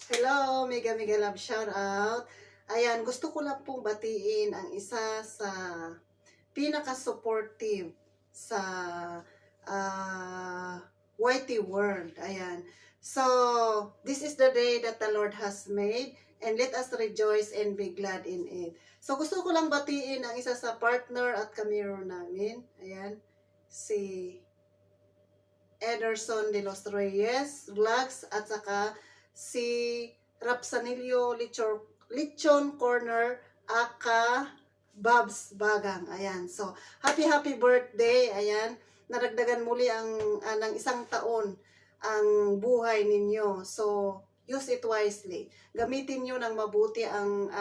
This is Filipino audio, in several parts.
Hello, Mega Mega Love shout out. Ayan, gusto ko lang pong batiin ang isa sa pinaka-supportive sa YT World. Ayan. So, this is the day that the Lord has made and let us rejoice and be glad in it. So, gusto ko lang batiin ang isa sa partner at kamero namin. Ayan. Si Ederson de los Reyes Vlogs at saka si Rapsanilio Lichon Corner aka Babs Bagang. Ayan. So, happy birthday. Ayan. Naragdagan muli ng isang taon ang buhay ninyo. So, use it wisely. Gamitin nyo ng mabuti ang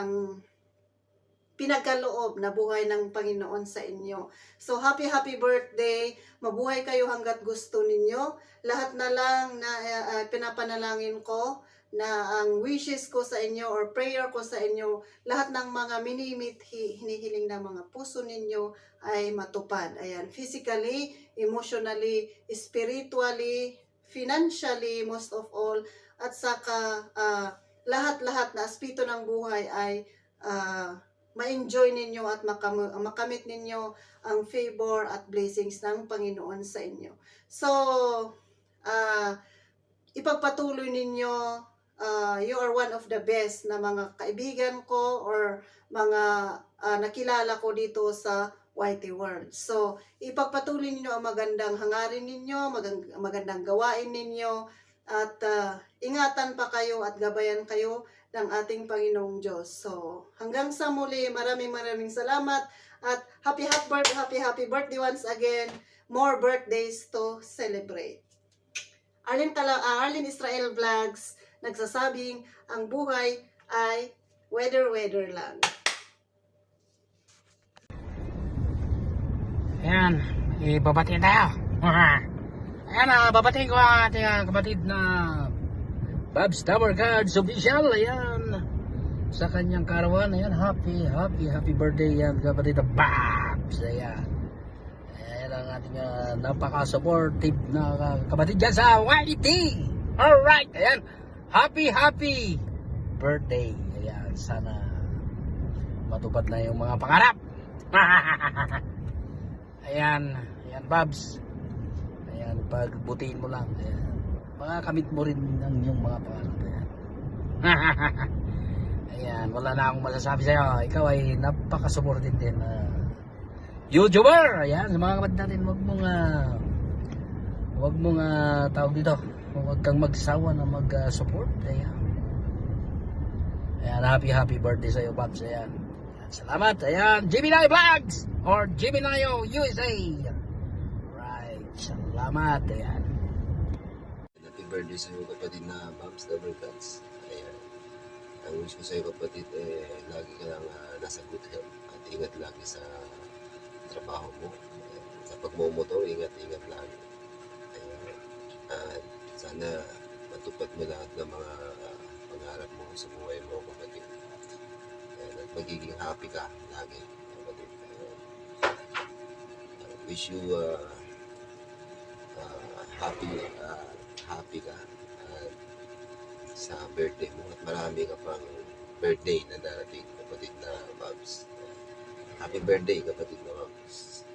pinagkaloob na buhay ng Panginoon sa inyo. So, happy birthday. Mabuhay kayo hanggat gusto ninyo. Lahat na lang na pinapanalangin ko na ang wishes ko sa inyo or prayer ko sa inyo, lahat ng mga hinihiling ng mga puso ninyo ay matupad. Ayan, physically, emotionally, spiritually, financially, most of all, at saka lahat-lahat na aspito ng buhay ay ma-enjoy ninyo at makamit ninyo ang favor at blessings ng Panginoon sa inyo. So, ipagpatuloy ninyo, you are one of the best na mga kaibigan ko or mga nakilala ko dito sa YT World. So, ipagpatuloy ninyo ang magandang hangarin ninyo, magandang gawain ninyo, at ingatan pa kayo at gabayan kayo ng ating Panginoong Diyos. So, hanggang sa muli, maraming salamat at happy birthday once again. More birthdays to celebrate. Arlene Israel Vlogs nagsasabing ang buhay ay weather lang. Ayan, ibabatiin tayo. Ayan, babatiin ko ang ating kapatid na Babs Tower Cards Official. Ayan, sa kanyang karawan. Ayan, happy birthday yan kapatid na Babs. Ayan, ayan ang ating napaka-supportive na kapatid dyan sa YT. Alright, ayan, happy birthday. Ayan, sana matupad na yung mga pangarap. Ayan Babs. Ayan, pagbutiin mo lang. Ayan, makakamit mo rin ang iyong mga pangarap. Ayan. Ayan, wala na akong masasabi sa'yo. Ikaw ay napaka-supportive din YouTuber. Ayan, sa mga kapatid natin, wag mong tawag dito. Huwag kang magsawa na mag-support. Ayan. Ayan, happy birthday sa'yo, Babs. Ayan. Salamat. Ayan, Gemini Vlogs or Gemini USA. Right. Salamat. Ayan. Happy birthday sa iyo kapatid na Babs Double Cuts. Ayan. Ang wish ko sa iyo kapatid, lagi ka lang nasa good health at ingat lagi sa trabaho mo. Ayan. Sa pagmumotor, ingat lagi. Ayan. At sana matupad mo lahat ng mga pangarap mo sa buhay mo kapatid. Ayan. At magiging happy ka lagi kapatid. Ayan. Wish you happy ka sa birthday mo at marami ka pang birthday na darating kapatid na Babs. Happy birthday kapatid na Babs.